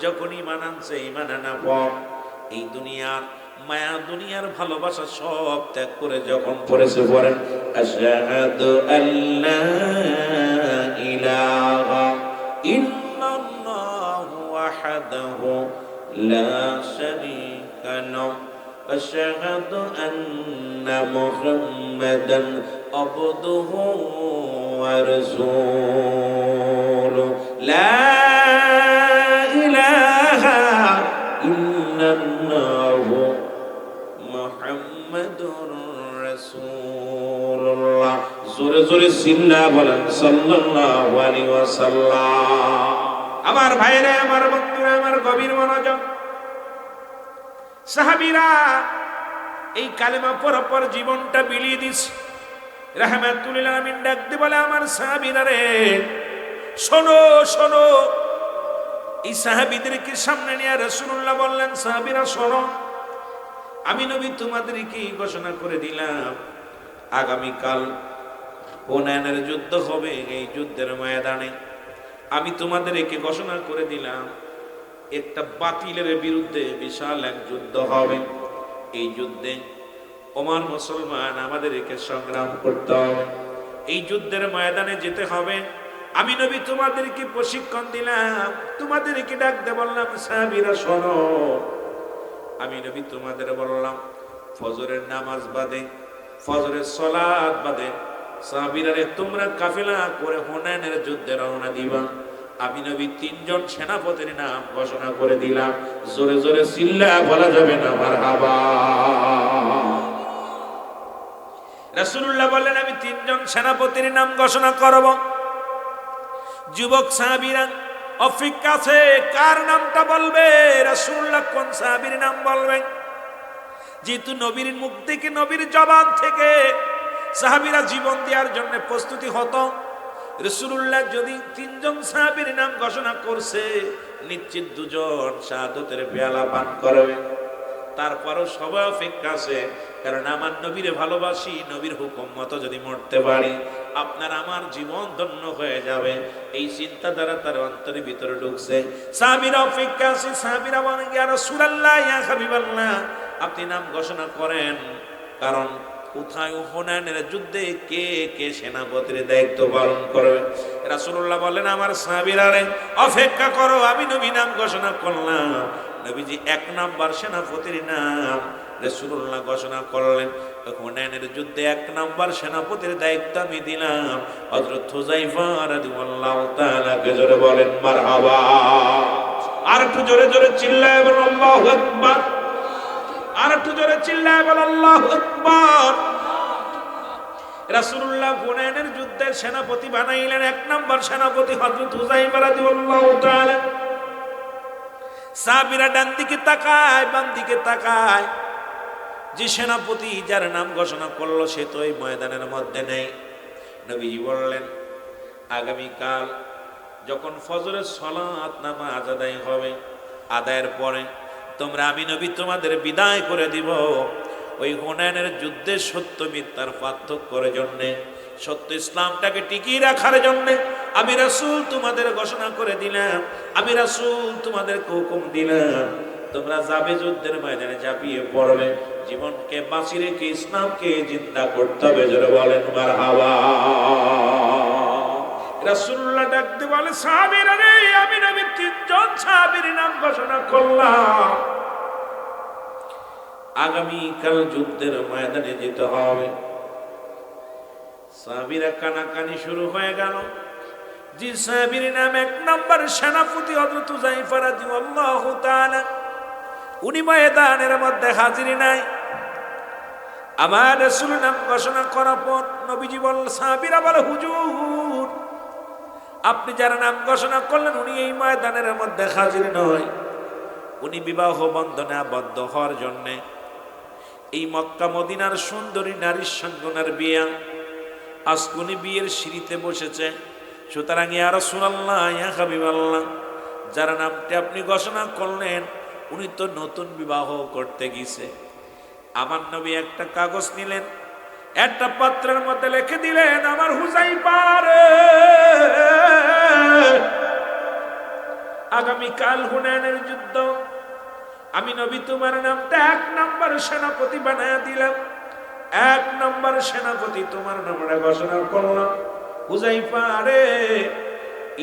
যখন ঈমান আনছে, ঈমান আনার পর এই দুনিয়ার মায়া, দুনিয়ার ভালোবাসা সব ত্যাগ করে যখন পড়েছে পড়েন আশহাদু আল্লা ইলাহা ইল্লাল্লাহু ওয়াহদাহু লা শারীকা লাহু আশহাদু আন্না মুহাম্মাদান আবদুহু ওয়া রাসূলুহু লা ইলাহা ইল্লাল্লাহু মুহাম্মাদুর রাসূলুল্লাহ। জোরে জোরে সিল্লা বলেন সাল্লাল্লাহু আলাইহি ওয়াসাল্লাম। আমার ভাইরা, আমার বন্ধুরা, আমার গভীর মনোযোগ। সাহাবীরা এই কালেমা পড়ার পর জীবনটা বিলিয়ে দিছে। রাহমাতুল আলামিন ডাক দিয়ে বলে, আমার সাহাবীরা রে, শোনো শোনো। এই সাহাবীদেরকে সামনে নিয়ে রাসূলুল্লাহ বললেন, সাহাবীরা শোনো, আমি নবী তোমাদেরকে ঘোষণা করে দিলাম, আগামীকাল হুনাইনের যুদ্ধ হবে। এই যুদ্ধের ময়দানে আমি তোমাদেরকে ঘোষণা করে দিলাম, একটা বাতিলের বিরুদ্ধে বিশাল এক যুদ্ধ হবে। এই যুদ্ধে ওমান মুসলমান আমাদেরকে সংগ্রাম করতে হবে। এই যুদ্ধের ময়দানে যেতে হবে। আমি নবী তোমাদেরকে প্রশিক্ষণ দিলাম, তোমাদেরকে ডাকতে বললাম, সাহাবীরা শোনো, আমি নবী তোমাদের বললাম, ফজরের নামাজ বাদে, ফজরের সালাত বাদে সাহাবীরা রে, তোমরা কাফেলা করে হুনাইনের যুদ্ধে রওনা দিবা। আমি নবী তিনজন সেনাপতির নাম ঘোষণা করে দিলাম। জোরে জোরে চিল্লা বলা যাবে না মারহাবা। রাসূলুল্লাহ বললেন, আমি তিনজন সেনাপতির নাম ঘোষণা করব। যুবক সাহাবীরা অপেক্ষা আছে, কার নামটা বলবে? রাসূলুল্লাহ কোন সাহাবীর নাম বলবেন? যেহেতু নবীর মুখ থেকে, নবীর জবান থেকে সাহাবীরা জীবন দেওয়ার জন্য প্রস্তুতি হতো। রাসূলুল্লাহ যদি তিনজন সাহাবীর নাম ঘোষণা করছে, নিশ্চিত দুজন শাহাদাতের পেয়ালা পান করবে। তারপরও সবাই অপেক্ষা আছে, কারণ আমার নবীরে ভালোবাসি, নবীর হুকুম মতো যদি মরতে পারি, আপনার আমার জীবন ধন্য হয়ে যাবে। এই চিন্তাধারা তার অন্তরের ভিতরে ঢুকছে। সাহাবীরা অপেক্ষা আছে। সাহাবীরা বলেন, ইয়া রাসূলুল্লাহ, ইয়া হাবিবাল্লাহ, আপনি নাম ঘোষণা করেন, কারণ কোথায় হুনাইনের যুদ্ধে কে কে সেনাপতির দায়িত্ব পালন করবে। রাসূলুল্লাহ বলেন, আমার সাহাবীরা রে, অপেক্ষা করো, আমি নবী নাম ঘোষণা করলাম। নবীজি এক নাম্বার সেনাপতির নাম রাসূলুল্লাহ ঘোষণা করলেন। হুনাইনের যুদ্ধে এক নাম্বার সেনাপতির দায়িত্ব আমি দিলাম হযরত হুযায়ফা রাদিয়াল্লাহু তাআলা। কে জোরে বলেন মারহাবা। আর একটু জোরে জোরে চিল্লায় বলেন আল্লাহু আকবার। আর একটু জোরে চিল্লায় বলেন আল্লাহু আকবার। রাসূলুল্লাহ হুনাইনের যুদ্ধের সেনাপতি বানাইলেন এক নাম্বার সেনাপতি হযরত হুযায়ফা রাদিয়াল্লাহু তাআলা। সাহাবীরা ডান দিকে তাকায়, বাম দিকে তাকায়, যে সেনাপতি যার নাম ঘোষণা করলো সে তো এই ময়দানের মধ্যে নেই। নবীজি বললেন, আগামীকাল যখন ফজরের সালাত নামাজ আদায় হবে, আদায়ের পরে তোমরা, আমি নবী তোমাদের বিদায় করে দিব। ওই হুনাইনের যুদ্ধে সত্য মিথ্যার পার্থক্যের জন্যে, সত্য ইসলামটাকে টিকিয়ে রাখার জন্যে আমি রাসূল তোমাদের ঘোষণা করে দিলাম, আমি রাসূল তোমাদেরকে হুকুম দিলাম, তোমরা যাবে যুদ্ধের ময়দানে ঝাঁপিয়ে পড়বে, জীবনকে বাঁচি রেখে ইসলামকে জিন্দা করতে হবে। জোরে বলেন মারহাবা। রাসূলুল্লাহ ডাকতে বলে, সাহাবীরা রে, আমি নবী তিনজন সাহাবীর নাম ঘোষণা করলাম, আগামীকাল যুদ্ধের ময়দানে যেতে হবে। সাহাবীরা কানাকানি শুরু হয়ে গেল। যে সাহাবীর নাম 1 নম্বর সেনাপতি হযরত হুযায়ফা রাদিয়াল্লাহু তাআলা, উনি ময়দানের মধ্যে হাজির নাই। আমার রাসূল নাম ঘোষণা করার পর নবীজি বললেন, সাহাবীরা বলে, হুজুর আপনি যার নাম ঘোষণা করলেন উনি এই ময়দানের মধ্যে হাজির নয়। উনি বিবাহ বন্ধনে আবদ্ধ হওয়ার জন্য এই মক্কা মদিনার সুন্দরী নারীর সঙ্গে ওনার বিয়ে, আজকে উনি বিয়ের সিঁড়িতে বসেছে। সুতরাং ইয়া রাসূলুল্লাহ, ইয়া হাবিবাল্লাহ, যার নামটি আপনি ঘোষণা করলেন উনি তো নতুন বিবাহ করতে গেছে। আমার নবী একটা কাগজ নিলেন, একটা পাত্রের মধ্যে লিখে দিলেন, আমার হুযায়ফা রে, আগামীকাল হুনাইনের যুদ্ধ, আমি নবী তোমার নামটা 1 নম্বর সেনাপতি বানায়া দিলাম। 1 নম্বর সেনাপতি তোমার নামটা ঘোষণা করলাম। হুযায়ফা রে,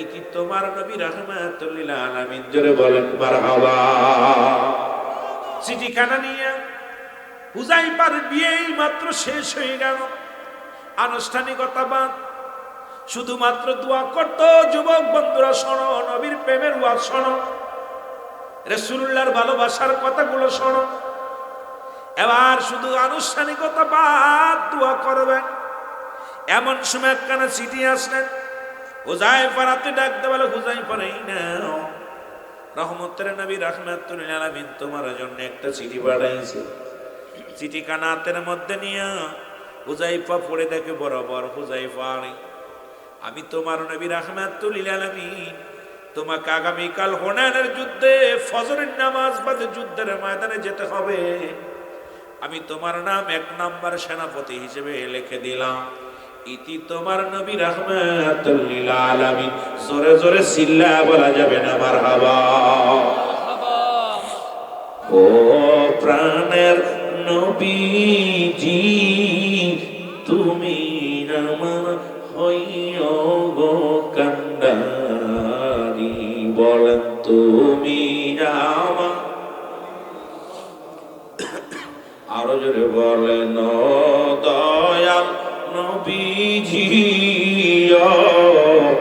ইতি তোমার নবী রাহমাতুল লিল আলামিন। জোরে বলেন মারহাবা। চিঠিখানা নিয়ে হুযায়ফার বিয়ে মাত্র শেষ হয়ে গেল। আনুষ্ঠানিকতা বাদ, শুধুমাত্র দোয়া করতো, যুবক বন্ধুরা শোনো, নবীর প্রেমের ওয়াজ শোনো, রাসূলুল্লাহর ভালোবাসার কথাগুলো শোনো। এবার শুধু আনুষ্ঠানিকতা বাদ, দোয়া করবেন। এমন সময় একখানা চিঠি আসলেন। হুযায়ফা রাতে ডাকতে বলে, হুযায়ফা এই নাও, রহমতের নবী রাহমাতুল লিল আলামিন তোমার জন্য একটা চিঠি পাঠাইছে। চিঠিখানা হাতের মধ্যে নিয়ে হুযায়ফা পড়ে দেখে, বরাবর হুযায়ফা, আমি তোমার নবী রাহমাতুল লিল আলামিন তোমাকে আগামীকাল হুনাইনের যুদ্ধে ফজরের নামাজ বাদে যুদ্ধের ময়দানে যেতে হবে। আমি তোমার নাম 1 নম্বর সেনাপতি হিসেবে লিখে দিলাম। ইতি তোমার নবী রাহমাতুল লিল আলামিন। জোরে জোরে চিল্লা বলা যাবে না মারহাবা। ও প্রাণের নবীজি, তুমি আমার হইও গো কান্ডারি, বলেন তুমি আমার। আরো জোরে বলেন, দয়াল নবীজি, ও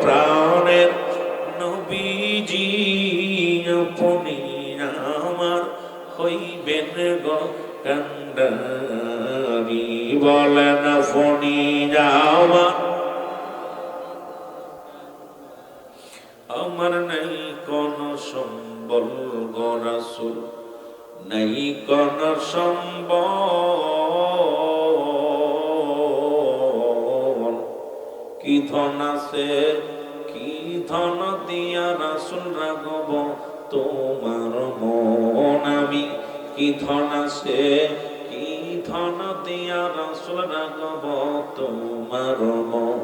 প্রাণের নবীজি, আপনি আমার হইবেন গো কান্ডারি, বলেন ফণি আমার। আমার নাই কোন সম্বল গো রাসূল, নাই কোন সম্বল, কি ধন আছে, কি ধন দিয়া রাসূল রাখব তোমার মন। আমি কি ধন আছে, কি ধন দিয়া রাসূল রাখব তোমার মন।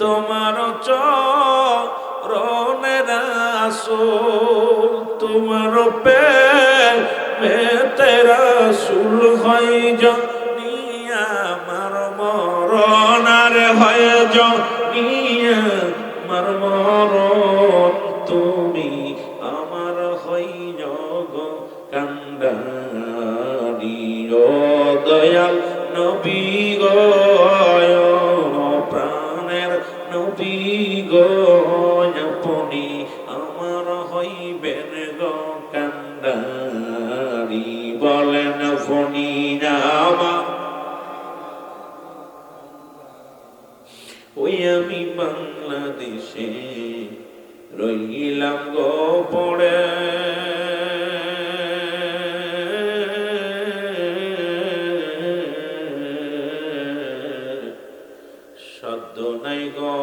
তোমার চরণে রাসূল, তোমার প্রেমে রাসূল হয় জানি আমার মরণ, আর হয় জানি আমার মরণ, তুমি আমার হই জগ কান্ডারি। ও দয়াল নবী গো, প্রাণের নবী গো, আপনি আমার হইবেন গো কান্ডারি, বলেন ফণি আমার। ওই আমি বাংলাদেশে রইলাম গো পড়ে, সাধ্য নাই গো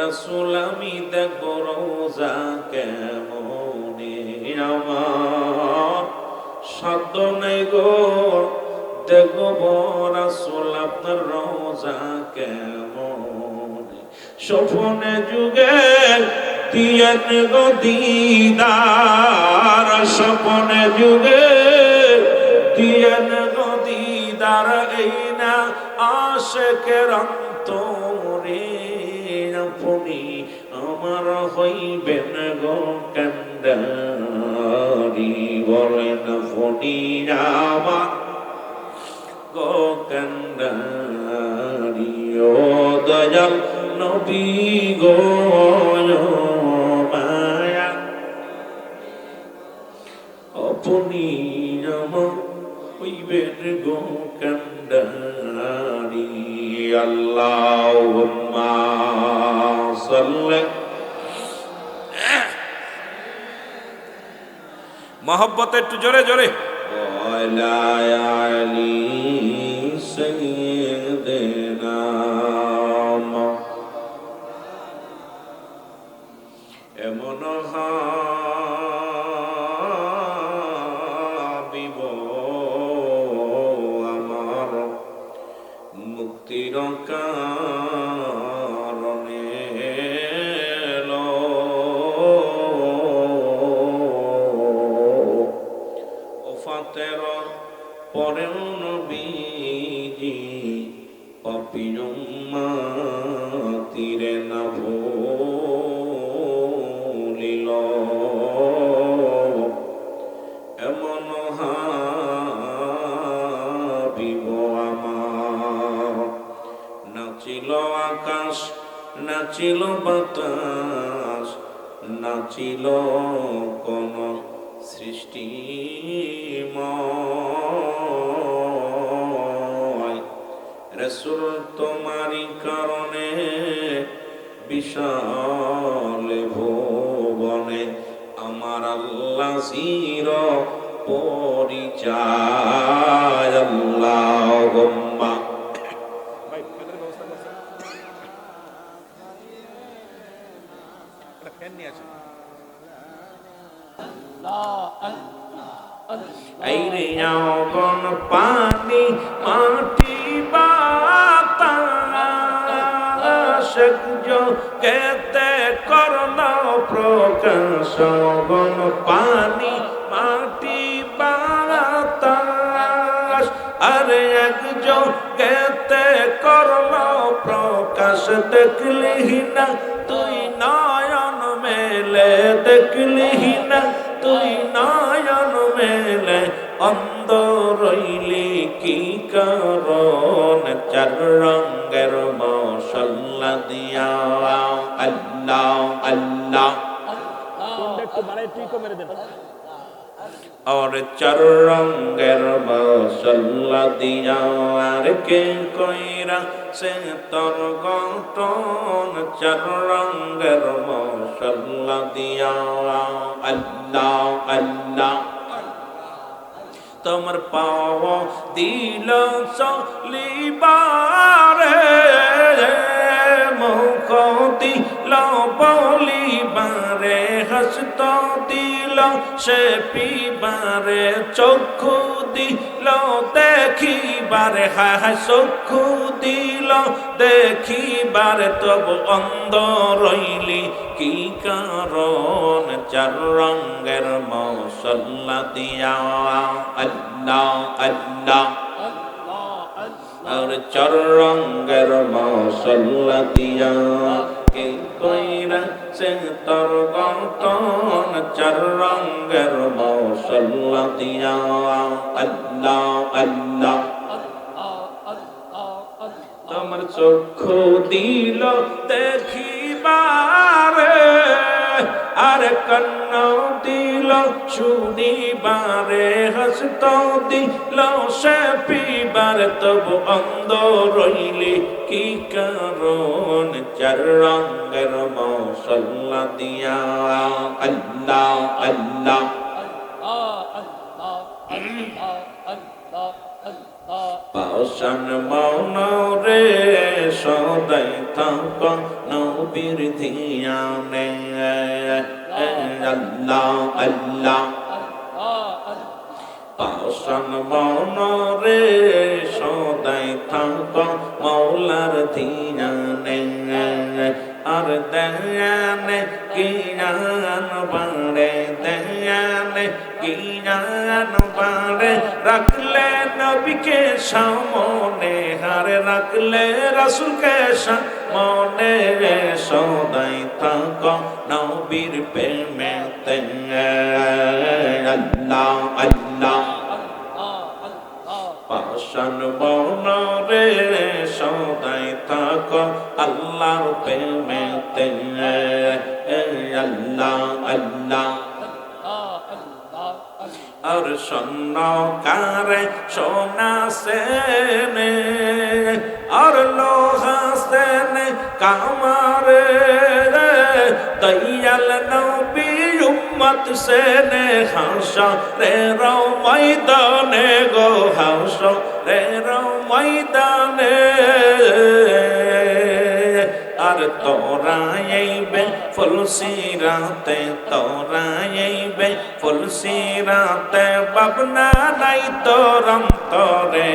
রাসূল আমি দেখব রোজা কেমনে আমার, সাধ্য নাই গো দেখব রাসূল আপনার রোজা কেমন। স্বপ্নে যুগে দিয়েন গো দিদার, স্বপনে যুগে দিয়েন গদিদার এই না আশেকের অন্তরে আপনি আমার হইবেন গো কান্ডারি বলেন ফনি আমার গো কান্ডারি ও দয়াল নবী গো মায়া আপনি আমার হইবেন গো কান্ডারি আল্লাহুম্মা সাল্লি মহব্বতে একটু জোরে জোরে ওয়ালা আলি সাইয়্যিদিনা এমন হাবিব আমার মুক্তির কারণে ওফাতের পরেও নবীজি পাপী উম্মতিরে না ভুলিল এমন হাবিব আমার নাচিল আকাশ নাচিল বাতাস নাচিল কোন সৃষ্টিময় রাসূল তোমারই কারণে বিশাল ভুবনে আমার আল্লাহ চির পরিচয় আল্লাহুম্মা আইরে যৌবন পানি মাটি বাতাস কেতে করলো প্রকাশ যৌবন পানি মাটি বাতাস আরে এক কেতে করলো প্রকাশ দেখলি না তুই নয়ন মেলে দেখলি না তুই নয়ন মেলে অন্ধ রইলি কি কারণ চার রঙের মশাল্লা দিয়া আল্লাহ আল্লাহ একটু বাড়াই তুই কমে দেন और चार रंगेर मसल्ला दिया आर के कोइरा से तर गठन चार रंगेर मसल्ला दिया अल्लाह अल्लाह তোমার পাওয়া দিল চলিবারে মুখ দিল বলিবারে হস্ত দিল সে পিবারে চক্ষু দিল দেখিবারে হায় চক্ষু দিল দেখিবারে তব অন্ধ রইলি কি কারণ চার রঙের মশাল্লা দিয়া আল্লাহ আল্লাহ और चार रंगेर मशल्ला दिया के कोइरा से तर गठन चार रंगेर मशल्ला दिया अल्लाह अल्लाह तमर चक्षु दिल देखिबारे আর কন্ন দিল শুনিবারে হস্ত দিল সে পিবারে তব অন্ধ রইলি কি কারণ চার রঙের মশাল্লা দিয়া আল্লাহ আল্লাহ পাওসান মৌন রে সদাই থাক নবীর ধিয়ানে আল্লাহ আল্লাহ পাওসান মৌন রে সদাই থাক মৌলার ধিয়ানে আর দেয়ানে জ্ঞান বাড়ে দেয়ানে রে জ্ঞান বাড়ে রাখলে নবীকে সামনে হারে রাখলে রাসূলকে সামনে সদাই থাক নবীর প্রেমেতে আল্লাহ আল্লাহ পাশান বনরে সদাই থাক আল্লাহর প্রেমেতে আল্লাহ আল্লাহ আর স্বর্ণকারে সোনা সেনে আর লোহা সেনে কামারে দয়াল নবী উম্মত সেনে হাসরে রও ময়দানে গো হাসরে রও ময়দানে আর তোরা আইবে ফুলসিরাতে তোরা আইবে ফুলসিরাতে ভাবনা নাই তোর অন্তরে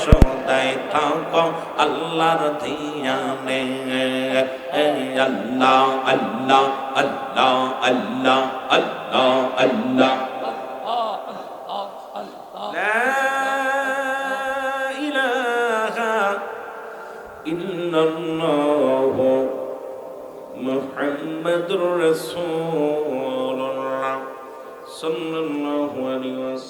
সদাই থাক আল্লাহর ধিয়ানে আল্লাহ আল্লাহ আল্লাহ আল্লাহ আল্লাহ আল্লাহ লা ইলাহা ইল্লাল্লাহ মুহাম্মাদুর রাসূলুল্লাহ সাল্লাল্লাহু আলাইহি ওয়াসাল্লাম।